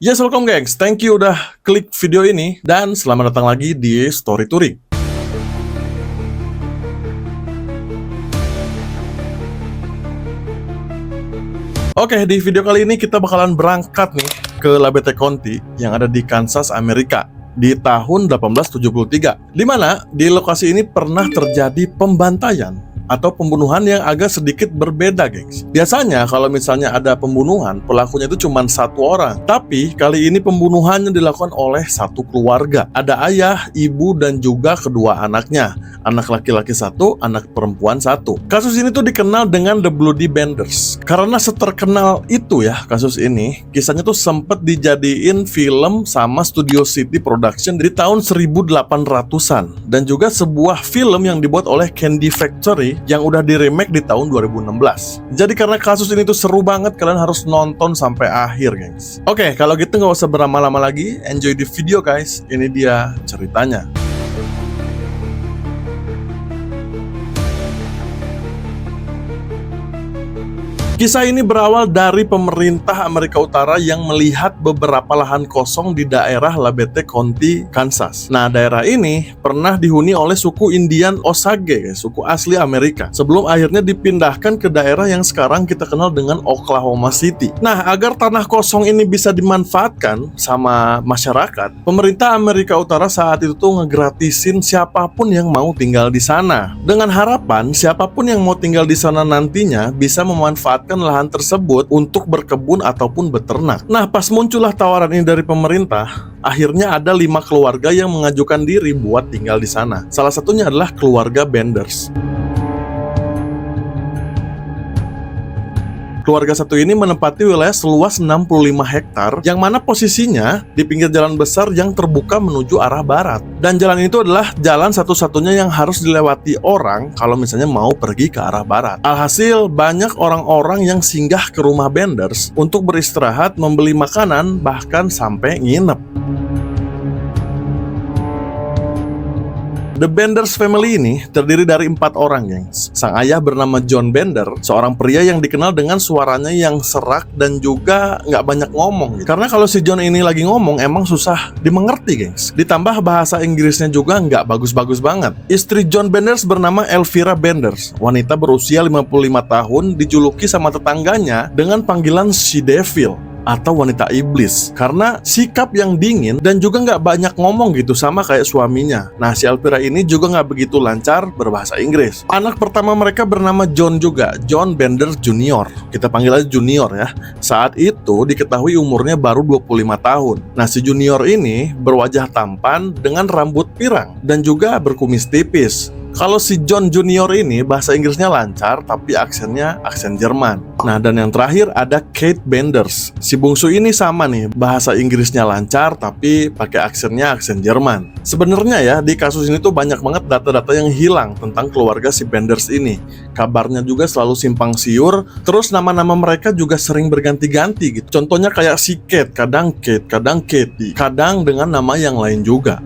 Yes, welcome gengs. Thank you udah klik video ini dan selamat datang lagi di Story Touring. Oke, di video kali ini kita bakalan berangkat nih ke Labette County yang ada di Kansas, Amerika di tahun 1873. Di mana di lokasi ini pernah terjadi pembantaian atau pembunuhan yang agak sedikit berbeda, gengs. Biasanya kalau misalnya ada pembunuhan, pelakunya itu cuma satu orang. Tapi kali ini pembunuhannya dilakukan oleh satu keluarga. Ada ayah, ibu, dan juga kedua anaknya. Anak laki-laki satu, anak perempuan satu. Kasus ini tuh dikenal dengan The Bloody Benders. Karena seterkenal itu ya kasus ini, kisahnya tuh sempet dijadiin film sama Studio City Production di tahun 1800-an. Dan juga sebuah film yang dibuat oleh Candy Factory yang udah di remake di tahun 2016. Jadi karena kasus ini tuh seru banget, kalian harus nonton sampai akhir, gengs. Oke, kalau gitu nggak usah berlama-lama lagi, enjoy the video guys. Ini dia ceritanya. Kisah ini berawal dari pemerintah Amerika Utara yang melihat beberapa lahan kosong di daerah Labette County, Kansas. Nah, daerah ini pernah dihuni oleh suku Indian Osage, suku asli Amerika, sebelum akhirnya dipindahkan ke daerah yang sekarang kita kenal dengan Oklahoma City. Nah, agar tanah kosong ini bisa dimanfaatkan sama masyarakat, pemerintah Amerika Utara saat itu tuh ngegratisin siapapun yang mau tinggal di sana. Dengan harapan siapapun yang mau tinggal di sana nantinya bisa memanfaatkan lahan tersebut untuk berkebun ataupun beternak. Nah, pas muncullah tawaran ini dari pemerintah, akhirnya ada 5 keluarga yang mengajukan diri buat tinggal di sana. Salah satunya adalah keluarga Benders. Keluarga satu ini menempati wilayah seluas 65 hektar yang mana posisinya di pinggir jalan besar yang terbuka menuju arah barat. Dan jalan itu adalah jalan satu-satunya yang harus dilewati orang kalau misalnya mau pergi ke arah barat. Alhasil banyak orang-orang yang singgah ke rumah Benders untuk beristirahat, membeli makanan, bahkan sampai nginep. The Benders family ini terdiri dari 4 orang, gengs. Sang ayah bernama John Bender, seorang pria yang dikenal dengan suaranya yang serak dan juga nggak banyak ngomong. Karena kalau si John ini lagi ngomong emang susah dimengerti, gengs. Ditambah bahasa Inggrisnya juga nggak bagus-bagus banget. Istri John Benders bernama Elvira Benders, wanita berusia 55 tahun, dijuluki sama tetangganya dengan panggilan She Devil atau wanita iblis karena sikap yang dingin dan juga nggak banyak ngomong gitu sama kayak suaminya. Nah, si Elvira ini juga nggak begitu lancar berbahasa Inggris. Anak pertama mereka bernama John juga, John Bender Junior. Kita panggil aja Junior ya. Saat itu diketahui umurnya baru 25 tahun. Nah, si Junior ini berwajah tampan dengan rambut pirang dan juga berkumis tipis. Kalau si John Junior ini bahasa Inggrisnya lancar tapi aksennya aksen Jerman. Nah, dan yang terakhir ada Kate Benders. Si bungsu ini sama nih, bahasa Inggrisnya lancar tapi pakai aksennya aksen Jerman. Sebenarnya ya di kasus ini tuh banyak banget data-data yang hilang tentang keluarga si Benders ini. Kabarnya juga selalu simpang siur, terus nama-nama mereka juga sering berganti-ganti gitu. Contohnya kayak si Kate, kadang Katie, kadang dengan nama yang lain juga.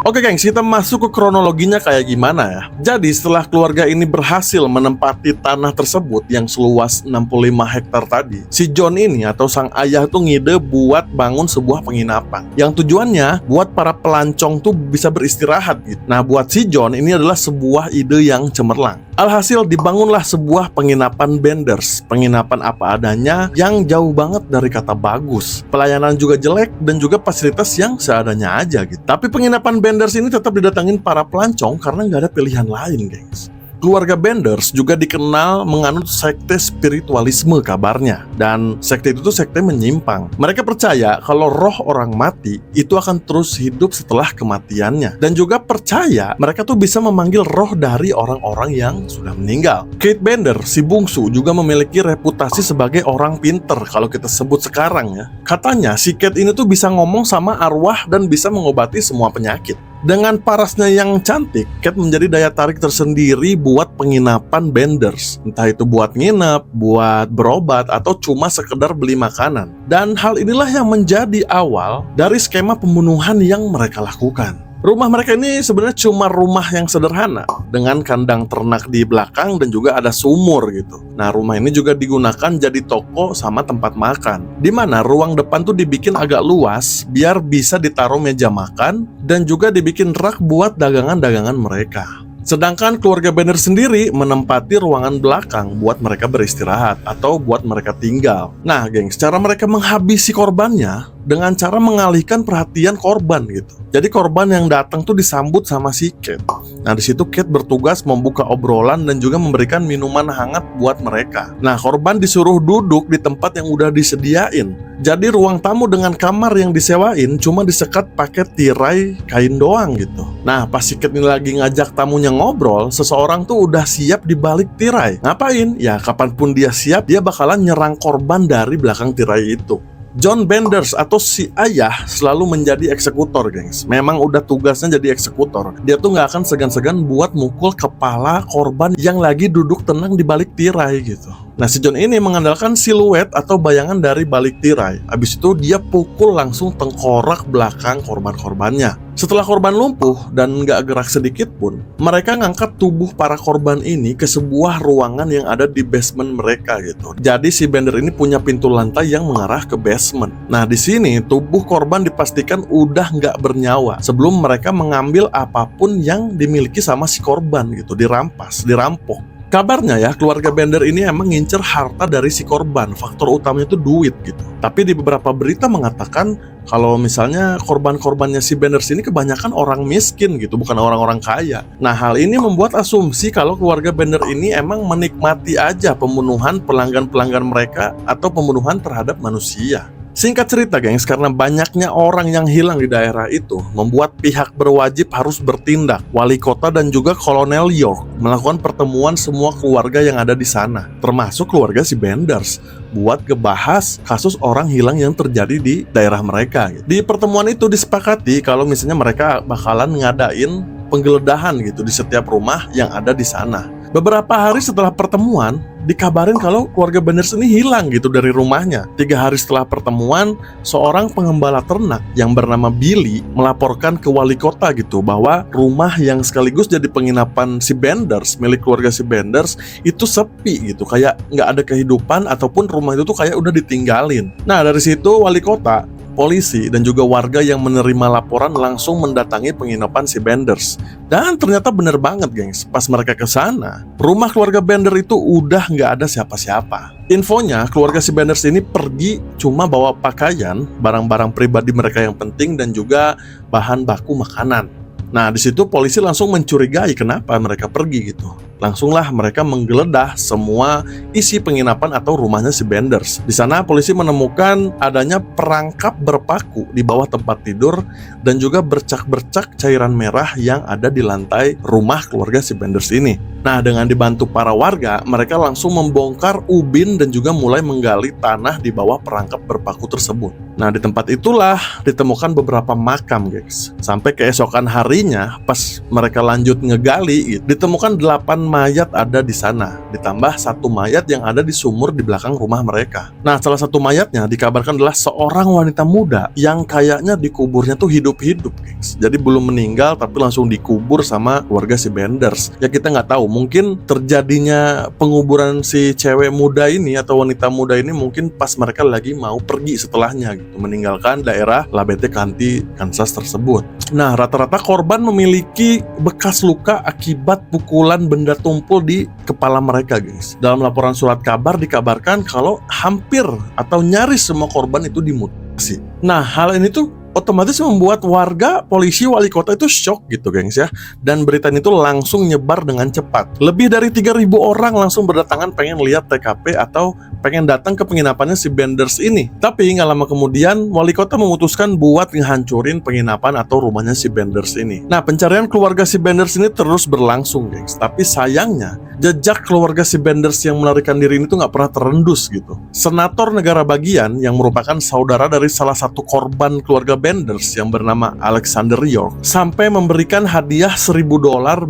Oke gengs, kita masuk ke kronologinya kayak gimana ya. Jadi setelah keluarga ini berhasil menempati tanah tersebut yang seluas 65 hektar tadi, si John ini atau sang ayah tuh ngide buat bangun sebuah penginapan yang tujuannya buat para pelancong tuh bisa beristirahat gitu. Nah, buat si John ini adalah sebuah ide yang cemerlang. Alhasil dibangunlah sebuah penginapan Benders, penginapan apa adanya yang jauh banget dari kata bagus. Pelayanan juga jelek dan juga fasilitas yang seadanya aja gitu. Tapi penginapan Benders ini tetap didatangin para pelancong karena nggak ada pilihan lain, gengs. Keluarga Benders juga dikenal menganut sekte spiritualisme kabarnya. Dan sekte itu tuh sekte menyimpang. Mereka percaya kalau roh orang mati itu akan terus hidup setelah kematiannya. Dan juga percaya mereka tuh bisa memanggil roh dari orang-orang yang sudah meninggal. Kate Bender, si bungsu, juga memiliki reputasi sebagai orang pinter kalau kita sebut sekarang ya. Katanya si Kate ini tuh bisa ngomong sama arwah dan bisa mengobati semua penyakit. Dengan parasnya yang cantik, Kate menjadi daya tarik tersendiri buat penginapan Benders. Entah itu buat nginep, buat berobat, atau cuma sekedar beli makanan. Dan hal inilah yang menjadi awal dari skema pembunuhan yang mereka lakukan. Rumah mereka ini sebenarnya cuma rumah yang sederhana dengan kandang ternak di belakang dan juga ada sumur gitu. Nah, rumah ini juga digunakan jadi toko sama tempat makan. Di mana ruang depan tuh dibikin agak luas biar bisa ditaruh meja makan dan juga dibikin rak buat dagangan-dagangan mereka. Sedangkan keluarga Bender sendiri menempati ruangan belakang buat mereka beristirahat atau buat mereka tinggal. Nah, gengs, cara mereka menghabisi korbannya dengan cara mengalihkan perhatian korban gitu. Jadi korban yang datang tuh disambut sama si Kate. Nah, di situ Kate bertugas membuka obrolan dan juga memberikan minuman hangat buat mereka. Nah, korban disuruh duduk di tempat yang udah disediain. Jadi ruang tamu dengan kamar yang disewain cuma disekat pakai tirai kain doang gitu. Nah, pas si Kate ini lagi ngajak tamunya ngobrol, seseorang tuh udah siap di balik tirai. Ngapain? Ya, kapanpun dia siap, dia bakalan nyerang korban dari belakang tirai itu. John Benders atau si ayah selalu menjadi eksekutor, gengs. Memang udah tugasnya jadi eksekutor. Dia tuh nggak akan segan-segan buat mukul kepala korban yang lagi duduk tenang di balik tirai gitu. Nah, si John ini mengandalkan siluet atau bayangan dari balik tirai. Habis itu dia pukul langsung tengkorak belakang korban-korbannya. Setelah korban lumpuh dan nggak gerak sedikit pun, mereka ngangkat tubuh para korban ini ke sebuah ruangan yang ada di basement mereka gitu. Jadi si Bender ini punya pintu lantai yang mengarah ke basement. Nah, di sini tubuh korban dipastikan udah nggak bernyawa sebelum mereka mengambil apapun yang dimiliki sama si korban gitu, dirampok. Kabarnya ya, keluarga Bender ini emang ngincer harta dari si korban. Faktor utamanya itu duit gitu. Tapi di beberapa berita mengatakan kalau misalnya korban-korbannya si Benders ini kebanyakan orang miskin gitu, bukan orang-orang kaya. Nah, hal ini membuat asumsi kalau keluarga Bender ini emang menikmati aja pembunuhan pelanggan-pelanggan mereka atau pembunuhan terhadap manusia. Singkat cerita, gengs, karena banyaknya orang yang hilang di daerah itu membuat pihak berwajib harus bertindak. Wali kota dan juga Kolonel York melakukan pertemuan semua keluarga yang ada di sana, termasuk keluarga si Benders, buat ngebahas kasus orang hilang yang terjadi di daerah mereka. Di pertemuan itu disepakati kalau misalnya mereka bakalan ngadain penggeledahan gitu di setiap rumah yang ada di sana. Beberapa hari setelah pertemuan, dikabarin kalau keluarga Benders ini hilang gitu dari rumahnya. 3 hari setelah pertemuan, seorang pengembala ternak yang bernama Billy melaporkan ke wali kota gitu bahwa rumah yang sekaligus jadi penginapan si Benders, milik keluarga si Benders, itu sepi gitu, kayak nggak ada kehidupan ataupun rumah itu tuh kayak udah ditinggalin. Nah, dari situ wali kota, polisi, dan juga warga yang menerima laporan langsung mendatangi penginapan si Benders. Dan ternyata bener banget, gengs. Pas mereka ke sana, rumah keluarga Bender itu udah nggak ada siapa-siapa. Infonya, keluarga si Benders ini pergi cuma bawa pakaian, barang-barang pribadi mereka yang penting, dan juga bahan baku makanan. Nah, di situ polisi langsung mencurigai kenapa mereka pergi gitu. Langsunglah mereka menggeledah semua isi penginapan atau rumahnya si Benders. Di sana polisi menemukan adanya perangkap berpaku di bawah tempat tidur dan juga bercak-bercak cairan merah yang ada di lantai rumah keluarga si Benders ini. Nah, dengan dibantu para warga, mereka langsung membongkar ubin dan juga mulai menggali tanah di bawah perangkap berpaku tersebut. Nah, di tempat itulah ditemukan beberapa makam, guys. Sampai keesokan harinya, pas mereka lanjut ngegali, ditemukan 8 mayat ada di sana, ditambah 1 mayat yang ada di sumur di belakang rumah mereka. Nah, salah satu mayatnya dikabarkan adalah seorang wanita muda yang kayaknya dikuburnya tuh hidup-hidup, guys. Jadi belum meninggal tapi langsung dikubur sama keluarga si Benders. Ya, kita nggak tahu, mungkin terjadinya penguburan si cewek muda ini atau wanita muda ini mungkin pas mereka lagi mau pergi setelahnya gitu, meninggalkan daerah Labette County, Kansas tersebut. Nah, rata-rata korban memiliki bekas luka akibat pukulan benda tumpul di kepala mereka, guys. Dalam laporan surat kabar dikabarkan kalau hampir atau nyaris semua korban itu dimutasi. Nah, hal ini tuh otomatis membuat warga, polisi, wali kota itu shock gitu, gengs ya. Dan berita itu langsung nyebar dengan cepat. Lebih dari 3.000 orang langsung berdatangan pengen lihat TKP atau pengen datang ke penginapannya si Benders ini. Tapi nggak lama kemudian, wali kota memutuskan buat ngehancurin penginapan atau rumahnya si Benders ini. Nah, pencarian keluarga si Benders ini terus berlangsung, gengs. Tapi sayangnya, jejak keluarga si Benders yang melarikan diri ini tuh nggak pernah terendus gitu. Senator negara bagian yang merupakan saudara dari salah satu korban keluarga Benders yang bernama Alexander York sampai memberikan hadiah $1.000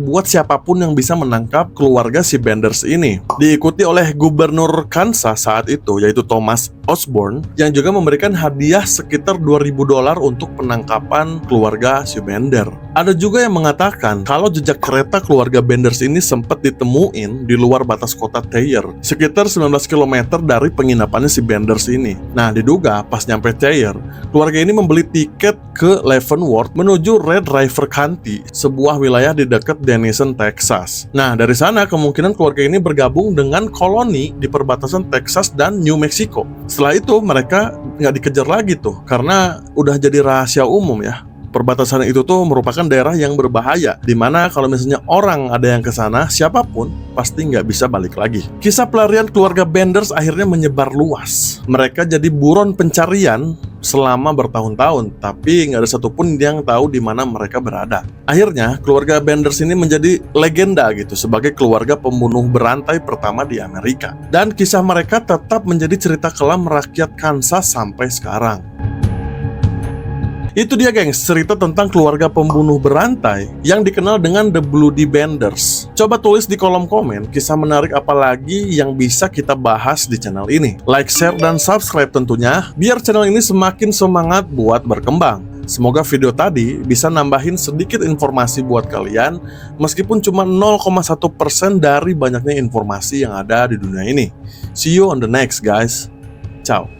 buat siapapun yang bisa menangkap keluarga si Benders ini. Diikuti oleh gubernur Kansas saat itu, yaitu Thomas Osborne, yang juga memberikan hadiah sekitar $2.000 untuk penangkapan keluarga si Bender. Ada juga yang mengatakan kalau jejak kereta keluarga Benders ini sempat ditemuin di luar batas kota Thayer, sekitar 19 km dari penginapannya si Benders ini. Nah, diduga pas nyampe Thayer, keluarga ini membeli tiket ke Leavenworth menuju Red River County, sebuah wilayah di dekat Denison, Texas. Nah, dari sana kemungkinan keluarga ini bergabung dengan koloni di perbatasan Texas dan New Mexico. Setelah itu mereka nggak dikejar lagi tuh, karena udah jadi rahasia umum ya. Perbatasan itu tuh merupakan daerah yang berbahaya, dimana kalau misalnya orang ada yang ke sana, siapapun pasti nggak bisa balik lagi. Kisah pelarian keluarga Benders akhirnya menyebar luas. Mereka jadi buron pencarian selama bertahun-tahun, tapi nggak ada satupun yang tahu di mana mereka berada. Akhirnya keluarga Benders ini menjadi legenda gitu sebagai keluarga pembunuh berantai pertama di Amerika. Dan kisah mereka tetap menjadi cerita kelam rakyat Kansas sampai sekarang. Itu dia gengs, cerita tentang keluarga pembunuh berantai yang dikenal dengan The Bloody Benders. Coba tulis di kolom komen kisah menarik apa lagi yang bisa kita bahas di channel ini. Like, share, dan subscribe tentunya, biar channel ini semakin semangat buat berkembang. Semoga video tadi bisa nambahin sedikit informasi buat kalian, meskipun cuma 0,1% dari banyaknya informasi yang ada di dunia ini. See you on the next guys. Ciao.